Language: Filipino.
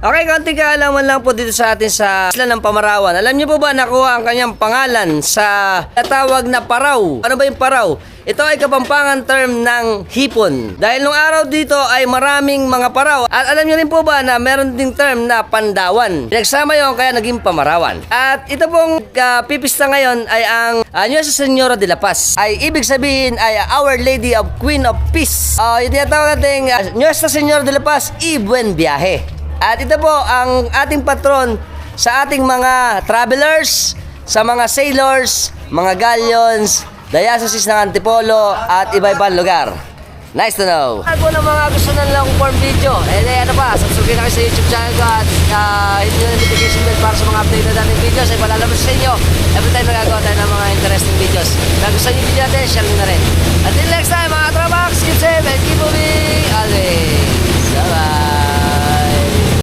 Okay, konting kaalaman lang po dito sa atin sa isla ng Pamarawan. Alam niyo po ba nakuha ang kanyang pangalan sa tawag na paraw? Ano ba yung paraw? Ito ay kapampangan term ng hipon. Dahil nung araw dito ay maraming mga paraw. At alam niyo rin po ba na meron ding term na pandawan? Pinagsama yun kaya naging Pamarawan. At ito pong pipista ngayon ay ang Nuestra Señora de la Paz. Ay ibig sabihin ay Our Lady of Queen of Peace. Yung tinatawag natin Nuestra Señora de la Paz y Buen Viaje. At ito po ang ating patron sa ating mga travelers, sa mga sailors, mga galleons, diocese ng Antipolo at iba-ibang lugar. Nice to know. At po ng mga gusto na long form video, ano pa, subscribe na kayo sa YouTube channel ko at hit nyo yung notification bell para sa mga update na dating videos ay palalabas sa inyo every time nagagawa tayo ng mga interesting videos. Kung gusto nyo yung video natin, share nyo na rin. Until next time mga Tropax, keep safe and keep moving always. Bye-bye.